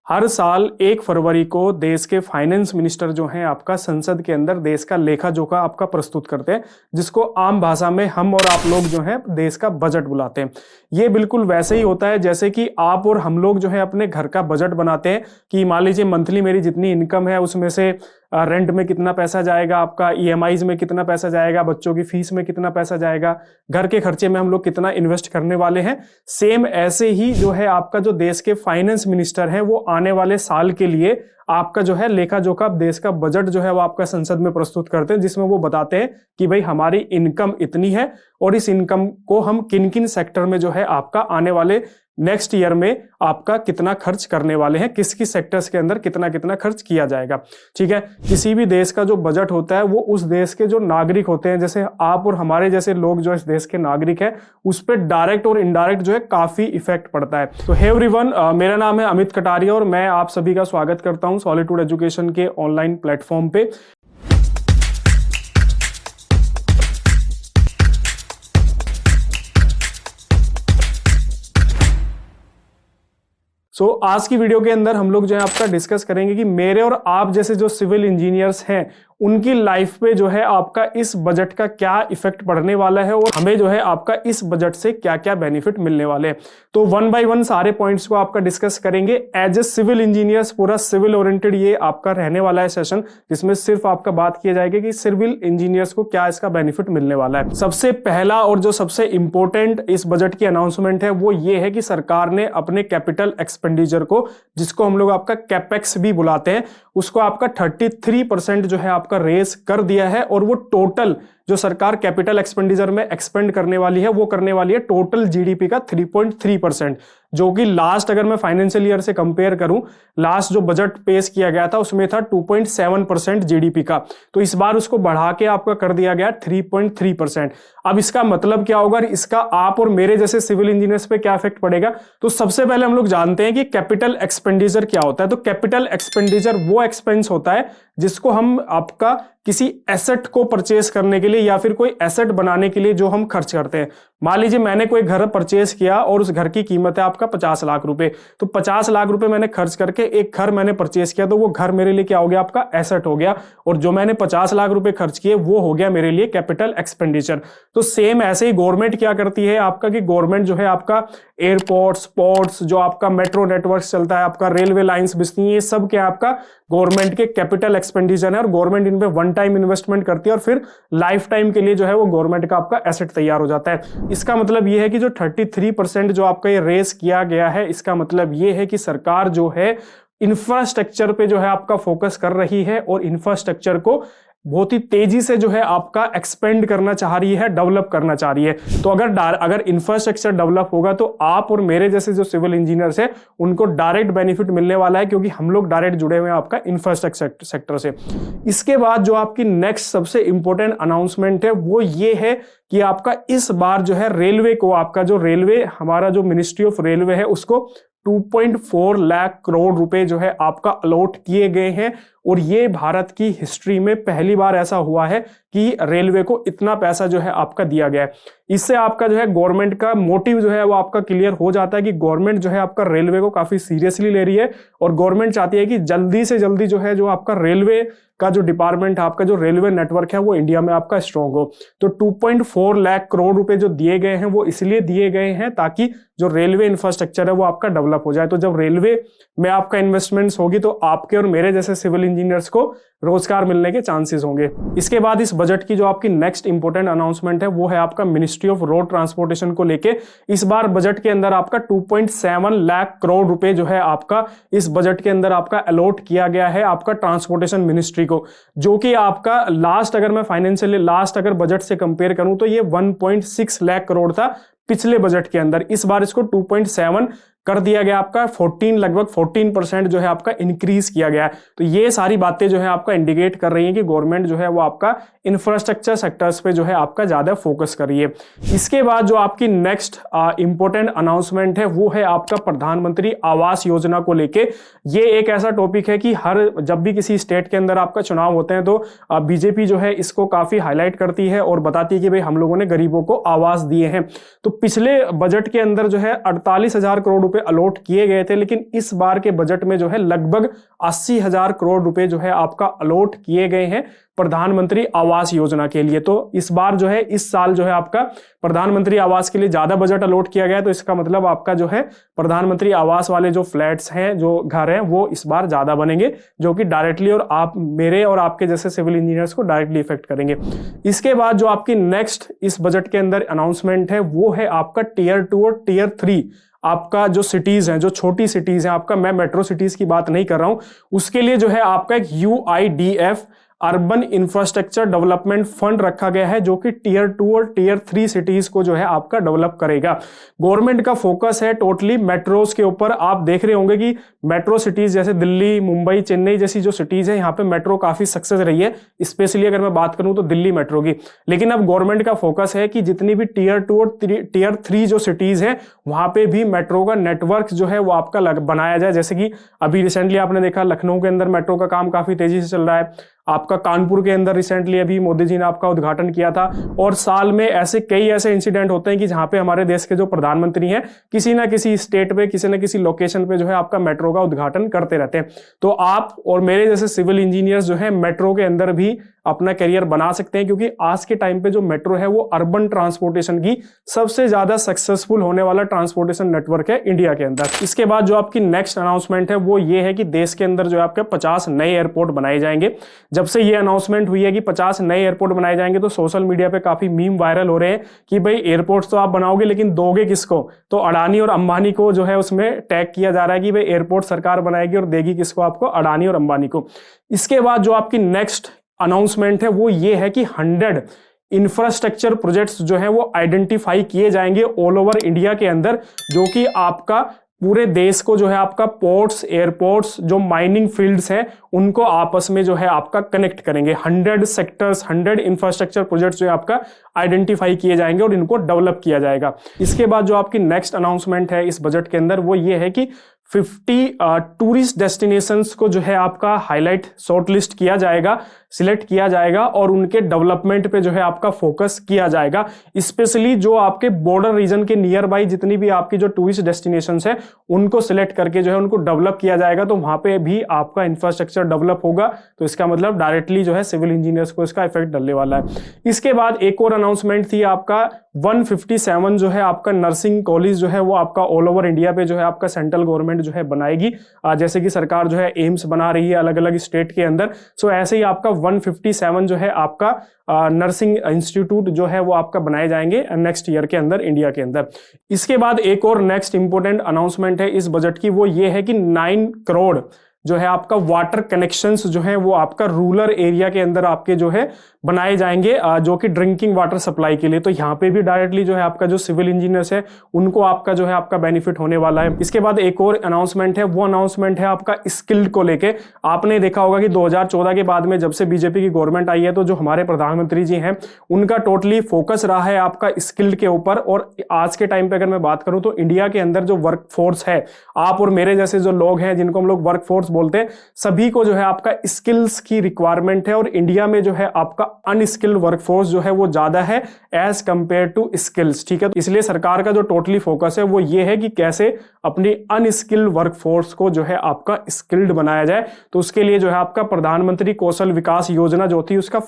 हर साल 1 फरवरी को देश के फाइनेंस मिनिस्टर जो हैं आपका संसद के अंदर देश का लेखा जोखा आपका प्रस्तुत करते हैं, जिसको आम भाषा में हम और आप लोग जो हैं देश का बजट बुलाते हैं। ये बिल्कुल वैसे ही होता है जैसे कि आप और हम लोग जो है अपने घर का बजट बनाते हैं कि मान लीजिए मंथली मेरी जितनी इनकम है उसमें से रेंट में कितना पैसा जाएगा, आपका ईएमआईज में कितना पैसा जाएगा, बच्चों की फीस में कितना पैसा जाएगा, घर के खर्चे में हम लोग कितना इन्वेस्ट करने वाले हैं। सेम ऐसे ही जो है आपका जो देश के फाइनेंस मिनिस्टर हैं वो आने वाले साल के लिए आपका जो है लेखा जोखा देश का बजट जो है वो आपका संसद में प्रस्तुत करते हैं, जिसमें वो बताते हैं कि भाई हमारी इनकम इतनी है और इस इनकम को हम किन किन सेक्टर में जो है आपका आने वाले नेक्स्ट ईयर में आपका कितना खर्च करने वाले हैं, किस किस सेक्टर्स के अंदर कितना कितना खर्च किया जाएगा। ठीक है, किसी भी देश का जो बजट होता है वो उस देश के जो नागरिक होते हैं, जैसे आप और हमारे जैसे लोग जो इस देश के नागरिक हैं, उस पर डायरेक्ट और इनडायरेक्ट जो है काफी इफेक्ट पड़ता है। तो हे एवरीवन, मेरा नाम है अमित कटारिया और मैं आप सभी का स्वागत करता हूं सॉलिट्यूड एजुकेशन के ऑनलाइन प्लेटफॉर्म पे। आज की वीडियो के अंदर हम लोग जो है आपका डिस्कस करेंगे कि मेरे और आप जैसे जो सिविल इंजीनियर्स हैं उनकी लाइफ पे जो है आपका इस बजट का क्या इफेक्ट पड़ने वाला है और हमें जो है आपका इस बजट से क्या क्या बेनिफिट मिलने वाले हैं। तो वन बाय वन सारे पॉइंट्स को आपका डिस्कस करेंगे। एज ए सिविल इंजीनियर्स पूरा सिविल ओरिएंटेड ये आपका रहने वाला है सेशन, जिसमें सिर्फ आपका बात किया जाएगा कि सिविल इंजीनियर्स को क्या इसका बेनिफिट मिलने वाला है। सबसे पहला और जो सबसे इंपॉर्टेंट इस बजट की अनाउंसमेंट है वो ये है कि सरकार ने अपने कैपिटल एक्सपेंडिचर को, जिसको हम लोग आपका कैपेक्स भी बुलाते हैं, उसको आपका 33% जो है आपका रेस कर दिया है। और वो टोटल जो सरकार कैपिटल एक्सपेंडिचर में एक्सपेंड करने वाली है वो करने वाली है टोटल जीडीपी का 3.3%, जो कि लास्ट अगर मैं फाइनेंशियल ईयर से कंपेयर करूं, लास्ट जो बजट पेश किया गया था उसमें था 2.7% जीडीपी का, तो इस बार उसको बढ़ा के आपका कर दिया गया 3.3%। अब इसका मतलब क्या होगा, इसका आप और मेरे जैसे सिविल इंजीनियर्स पे क्या इफेक्ट पड़ेगा। तो सबसे पहले हम लोग जानते हैं कि कैपिटल एक्सपेंडिचर क्या होता है। तो कैपिटल एक्सपेंडिचर वो एक्सपेंस होता है जिसको हम आपका किसी एसेट को परचेस करने के लिए या फिर कोई एसेट बनाने के लिए जो हम खर्च करते हैं। मान लीजिए मैंने कोई घर परचेस किया और उस घर की कीमत है आपका 50 लाख रुपए, तो 50 लाख रुपए मैंने खर्च करके एक घर मैंने परचेस किया, तो वो घर मेरे लिए क्या हो गया, आपका एसेट हो गया, और जो मैंने 50 लाख रुपए खर्च किए वो हो गया मेरे लिए कैपिटल एक्सपेंडिचर। तो सेम ऐसे ही गवर्नमेंट क्या करती है आपका कि गवर्नमेंट जो है आपका एयरपोर्ट्स, पोर्ट्स, जो आपका मेट्रो नेटवर्क चलता है, आपका रेलवे लाइंस बिजती है, ये सब क्या आपका गवर्नमेंट के कैपिटल एक्सपेंडिचर है और गवर्नमेंट इन पे वन टाइम इन्वेस्टमेंट करती है और फिर लाइफ टाइम के लिए जो है वो गवर्नमेंट का आपका एसेट तैयार हो जाता है। इसका मतलब ये है कि जो 33% जो आपका ये रेस किया गया है, इसका मतलब ये है कि सरकार जो है इंफ्रास्ट्रक्चर पे जो है आपका फोकस कर रही है और इंफ्रास्ट्रक्चर को बहुत ही तेजी से जो है आपका एक्सपेंड करना चाह रही है, डेवलप करना चाह रही है। तो अगर इंफ्रास्ट्रक्चर डेवलप होगा तो आप और मेरे जैसे जो सिविल इंजीनियर्स हैं उनको डायरेक्ट बेनिफिट मिलने वाला है, क्योंकि हम लोग डायरेक्ट जुड़े हुए हैं आपका इंफ्रास्ट्रक्चर सेक्टर से। इसके बाद जो आपकी नेक्स्ट सबसे इंपॉर्टेंट अनाउंसमेंट है वो ये है कि आपका इस बार जो है रेलवे को, आपका जो रेलवे हमारा जो मिनिस्ट्री ऑफ रेलवे है उसको 2.4 लाख करोड़ रुपए जो है आपका अलॉट किए गए हैं। और ये भारत की हिस्ट्री में पहली बार ऐसा हुआ है कि रेलवे को इतना पैसा जो है आपका दिया गया है। इससे आपका जो है गवर्नमेंट का मोटिव जो है वो आपका क्लियर हो जाता है कि गवर्नमेंट जो है आपका रेलवे को काफी सीरियसली ले रही है और गवर्नमेंट चाहती है कि जल्दी से जल्दी जो है जो आपका रेलवे का जो डिपार्टमेंट है, आपका जो रेलवे नेटवर्क है वो इंडिया में आपका स्ट्रांग हो। तो 2.4 लाख करोड़ रुपए जो दिए गए हैं वो इसलिए दिए गए हैं ताकि जो रेलवे इंफ्रास्ट्रक्चर है वो आपका डेवलप हो जाए। तो जब रेलवे में आपका इन्वेस्टमेंट्स होगी तो आपके और मेरे जैसे सिविल इंजीनियर्स को रोजगार मिलने के चांसेस होंगे। इसके बाद इस बजट की जो आपकी नेक्स्ट इंपॉर्टेंट अनाउंसमेंट है वो है आपका मिनिस्ट्री ऑफ रोड ट्रांसपोर्टेशन को लेके। इस बार बजट के अंदर आपका 2.7 लाख करोड़ रुपए जो है आपका इस बजट के अंदर आपका अलॉट किया गया है आपका ट्रांसपोर्टेशन मिनिस्ट्री को, जो कि आपका लास्ट अगर मैं फाइनेंशियल लास्ट अगर बजट से कंपेयर करूं तो ये 1.6 लाख करोड़ था पिछले बजट के अंदर। इस बार इसको 2.7 कर दिया गया, आपका 14 लगभग 14% जो है आपका इंक्रीज किया गया है। तो ये सारी बातें जो है आपका इंडिकेट कर रही हैं कि गवर्नमेंट जो है वो आपका इंफ्रास्ट्रक्चर सेक्टर्स पे जो है आपका ज्यादा फोकस कर रही है। इसके बाद जो आपकी नेक्स्ट इंपॉर्टेंट अनाउंसमेंट है वो है आपका प्रधानमंत्री आवास योजना को लेके। ये एक ऐसा टॉपिक है कि जब भी किसी स्टेट के अंदर आपका चुनाव होते हैं तो बीजेपी जो है इसको काफी हाईलाइट करती है और बताती है कि भाई हम लोगों ने गरीबों को आवास दिए हैं। तो पिछले बजट के अंदर जो है 48,000 करोड़ रुपए अलॉट किए गए थे, लेकिन इस बार के बजट में जो है लगभग 80,000 करोड़ रुपए जो है आपका अलॉट किए गए हैं प्रधानमंत्री आवास योजना के लिए। तो इस बार जो है, इस साल जो है आपका प्रधानमंत्री आवास के लिए ज्यादा बजट अलॉट किया गया है, तो इसका मतलब आपका जो है प्रधानमंत्री आवास वाले जो फ्लैट्स हैं, जो घर हैं, वो इस बार ज्यादा बनेंगे, जो कि डायरेक्टली और आप मेरे और आपके जैसे सिविल इंजीनियर्स को डायरेक्टली इफेक्ट करेंगे। इसके बाद जो आपकी नेक्स्ट इस बजट के अंदर अनाउंसमेंट है वो है आपका टियर 2 और टियर 3 आपका जो सिटीज हैं, जो छोटी सिटीज हैं आपका, मैं मेट्रो सिटीज की बात नहीं कर रहा हूं, उसके लिए जो है आपका एक UIDF urban infrastructure development fund रखा गया है, जो कि टियर 2 और टियर 3 सिटीज को जो है आपका डेवलप करेगा। गवर्नमेंट का फोकस है टोटली मेट्रोज के ऊपर। आप देख रहे होंगे कि मेट्रो सिटीज जैसे दिल्ली, मुंबई, चेन्नई जैसी जो सिटीज है, यहाँ पे मेट्रो काफी सक्सेस रही है, स्पेशली अगर मैं बात करूं तो दिल्ली मेट्रो की। लेकिन अब गवर्नमेंट का फोकस है कि जितनी भी टियर 2 और टियर 3 जो सिटीज है, वहां पे भी मेट्रो का नेटवर्क जो है वो आपका बनाया जाए। जैसे कि अभी रिसेंटली आपने देखा लखनऊ के अंदर मेट्रो का काम काफी तेजी से चल रहा है, आपका कानपुर के अंदर रिसेंटली अभी मोदी जी ने आपका उद्घाटन किया था, और साल में ऐसे कई ऐसे इंसिडेंट होते हैं कि जहां पे हमारे देश के जो प्रधानमंत्री हैं किसी ना किसी स्टेट पे, किसी ना किसी लोकेशन पे जो है आपका मेट्रो का उद्घाटन करते रहते हैं। तो आप और मेरे जैसे सिविल इंजीनियर्स जो है मेट्रो के अंदर भी अपना करियर बना सकते हैं, क्योंकि आज के टाइम पे जो मेट्रो है वो अर्बन ट्रांसपोर्टेशन की सबसे ज्यादा सक्सेसफुल होने वाला ट्रांसपोर्टेशन नेटवर्क है इंडिया के अंदर। इसके बाद जो आपकी नेक्स्ट अनाउंसमेंट है वो ये है कि देश के अंदर जो है आपके 50 नए एयरपोर्ट बनाए जाएंगे। जब से ये अनाउंसमेंट हुई है कि 50 नए एयरपोर्ट बनाए जाएंगे, तो सोशल मीडिया पे काफी मीम वायरल हो रहे हैं कि भाई एयरपोर्ट्स तो आप बनाओगे लेकिन दोगे किसको? तो अडानी और अंबानी को जो है उसमें टैग किया जा रहा है कि भाई एयरपोर्ट सरकार बनाएगी और देगी किसको? आपको, अडानी और अंबानी को। इसके बाद जो आपकी नेक्स्ट अनाउंसमेंट है वो ये है कि 100 इंफ्रास्ट्रक्चर प्रोजेक्ट्स जो है वो आइडेंटिफाई किए जाएंगे ऑल ओवर इंडिया के अंदर, जो कि आपका पूरे देश को जो है आपका पोर्ट्स, एयरपोर्ट्स, जो माइनिंग फील्ड्स हैं, उनको आपस में जो है आपका कनेक्ट करेंगे। 100 सेक्टर्स, 100 इंफ्रास्ट्रक्चर प्रोजेक्ट्स जो है आपका आइडेंटिफाई किए जाएंगे और इनको डेवलप किया जाएगा। इसके बाद जो आपकी नेक्स्ट अनाउंसमेंट है इस बजट के अंदर वो ये है कि 50 टूरिस्ट डेस्टिनेशंस को जो है आपका हाईलाइट, शॉर्टलिस्ट किया जाएगा, सिलेक्ट किया जाएगा और उनके डेवलपमेंट पे जो है आपका फोकस किया जाएगा। स्पेशली जो आपके बॉर्डर रीजन के नियर बाई जितनी भी आपकी जो टूरिस्ट डेस्टिनेशंस है उनको सिलेक्ट करके जो है उनको डेवलप किया जाएगा, तो वहां पे भी आपका इंफ्रास्ट्रक्चर डेवलप होगा। तो इसका मतलब डायरेक्टली जो है सिविल इंजीनियर्स को इसका इफेक्ट डलने वाला है। इसके बाद एक और अनाउंसमेंट थी आपका 157 जो है आपका नर्सिंग कॉलेज जो है वो आपका ऑल ओवर इंडिया पे जो है आपका सेंट्रल गवर्नमेंट जो है बनाएगी। जैसे कि सरकार जो है एम्स बना रही है अलग अलग स्टेट के अंदर, सो ऐसे ही आपका 157 जो है आपका नर्सिंग इंस्टीट्यूट जो है वो आपका बनाए जाएंगे नेक्स्ट ईयर के अंदर इंडिया के अंदर। इसके बाद एक और नेक्स्ट इंपोर्टेंट अनाउंसमेंट है इस बजट की, वो ये है कि 9 करोड़ जो है आपका वाटर कनेक्शंस जो है वो आपका रूरल एरिया के अंदर आपके जो है बनाए जाएंगे, जो कि ड्रिंकिंग वाटर सप्लाई के लिए। तो यहाँ पे भी डायरेक्टली जो है आपका जो सिविल इंजीनियर्स है उनको आपका जो है आपका बेनिफिट होने वाला है। इसके बाद एक और अनाउंसमेंट है, वो अनाउंसमेंट है आपका स्किल्ड को लेके। आपने देखा होगा कि 2014 के बाद में जब से बीजेपी की गवर्नमेंट आई है, तो जो हमारे प्रधानमंत्री जी हैं उनका टोटली फोकस रहा है आपका स्किल्ड के ऊपर। और आज के टाइम पे अगर मैं बात करूं तो इंडिया के अंदर जो वर्क फोर्स है, आप और मेरे जैसे जो लोग हैं जिनको हम लोग वर्क फोर्स बोलते हैं, सभी को जो है आपका स्किल्स की रिक्वायरमेंट है। और इंडिया में जो है आपका अनस्किल्ड वर्कफोर्स जो है वो ज्यादा है एज कंपेयर टू स्किल्स, ठीक है। तो इसलिए सरकार का जो टोटली फोकस है वो ये है कि कैसे अपनी अनस्किल्ड वर्कफोर्स को जो है आपका स्किल्ड बनाया जाए। तो उसके लिए जो है आपका प्रधानमंत्री कौशल विकास योजना जो थी उसका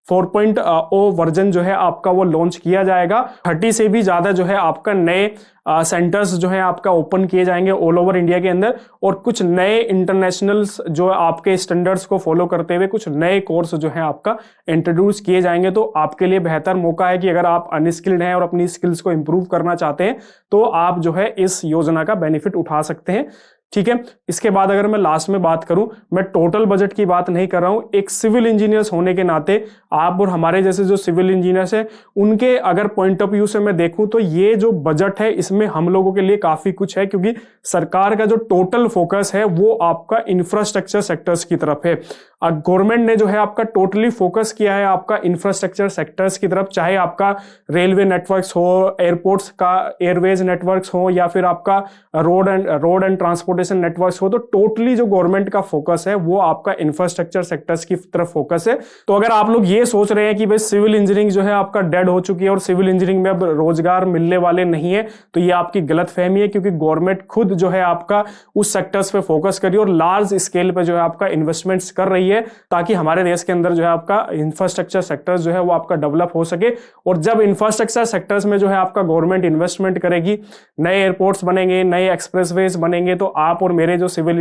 4.0 वर्जन जो है आपका वो लॉन्च किया जाएगा। 30 से भी ज्यादा जो है आपका नए सेंटर्स जो है आपका ओपन किए जाएंगे ऑल ओवर इंडिया के अंदर, और कुछ नए इंटरनेशनल जो आपके स्टैंडर्ड्स को फॉलो करते हुए कुछ नए कोर्स जो है आपका इंट्रोड्यूस किए जाएंगे। तो आपके लिए बेहतर मौका है कि अगर आप अनस्किल्ड हैं और अपनी स्किल्स को इंप्रूव करना चाहते हैं तो आप जो है इस योजना का बेनिफिट उठा सकते हैं, ठीक है। इसके बाद अगर मैं लास्ट में बात करूं, मैं टोटल बजट की बात नहीं कर रहा हूं, एक सिविल इंजीनियर्स होने के नाते आप और हमारे जैसे जो सिविल इंजीनियर्स हैं उनके अगर पॉइंट ऑफ व्यू से मैं देखूं तो ये जो बजट है इसमें हम लोगों के लिए काफी कुछ है, क्योंकि सरकार का जो टोटल फोकस है वो आपका इंफ्रास्ट्रक्चर सेक्टर्स की तरफ है। गवर्नमेंट ने जो है आपका टोटली फोकस किया है आपका इंफ्रास्ट्रक्चर सेक्टर्स की तरफ, चाहे आपका रेलवे नेटवर्क्स हो, एयरपोर्ट्स का एयरवेज नेटवर्क्स हो, या फिर आपका रोड एंड ट्रांसपोर्टेशन नेटवर्क्स हो। तो टोटली जो गवर्नमेंट का फोकस है वो आपका इंफ्रास्ट्रक्चर सेक्टर्स की तरफ फोकस है। तो अगर आप लोग ये सोच रहे हैं कि भाई सिविल इंजीनियरिंग जो है आपका डेड हो चुकी है और सिविल इंजीनियरिंग में अब रोजगार मिलने वाले नहीं है, तो ये आपकी गलत फहमी है, क्योंकि गवर्नमेंट खुद जो है आपका उस सेक्टर्स पे फोकस कर रही है और लार्ज स्केल पे जो है आपका इन्वेस्टमेंट्स कर रही है, ताकि हमारे देश के अंदर जो है आपका इंफ्रास्ट्रक्चर सेक्टर्स जो है वो आपका डेवलप हो सके। और जब इंफ्रास्ट्रक्चर सेक्टर्स में जो है आपका गवर्नमेंट इन्वेस्टमेंट करेगी, नए एयरपोर्ट्स बनेंगे, नए एक्सप्रेसवेज बनेंगे, तो आप और मेरे जो सिविल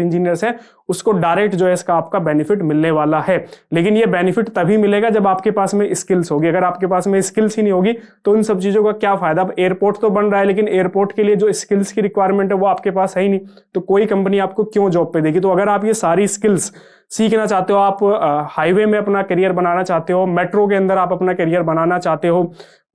इंजीनियर्स हैं उसको डायरेक्ट जो है इसका आपका बेनिफिट मिलने वाला है। लेकिन ये बेनिफिट तभी मिलेगा जब आपके पास में स्किल्स होगी। अगर आपके पास में स्किल्स ही नहीं होगी तो उन सब चीजों का क्या फायदा। अब एयरपोर्ट तो बन रहा है, लेकिन एयरपोर्ट के लिए जो स्किल्स की रिक्वायरमेंट है वो आपके पास है ही नहीं, तो कोई कंपनी आपको क्यों जॉब पे देगी। तो अगर आप ये सारी स्किल्स सीखना चाहते हो, आप हाईवे में अपना करियर बनाना चाहते हो, मेट्रो के अंदर आप अपना करियर बनाना चाहते हो,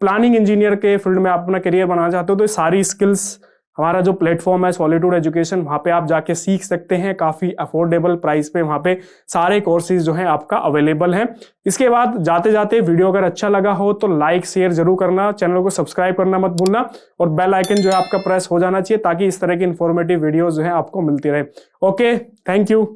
प्लानिंग इंजीनियर के फील्ड में आप अपना करियर बनाना चाहते हो, तो ये सारी स्किल्स हमारा जो प्लेटफॉर्म है सॉलिट्यूड एजुकेशन, वहां पे आप जाके सीख सकते हैं। काफी अफोर्डेबल प्राइस पे वहां पे सारे कोर्सेज जो हैं आपका अवेलेबल हैं। इसके बाद जाते जाते वीडियो अगर अच्छा लगा हो तो लाइक शेयर जरूर करना, चैनल को सब्सक्राइब करना मत भूलना, और बेल आइकन जो है आपका प्रेस हो जाना चाहिए, ताकि इस तरह की इंफॉर्मेटिव वीडियोस जो है आपको मिलती रहे। Okay, thank you.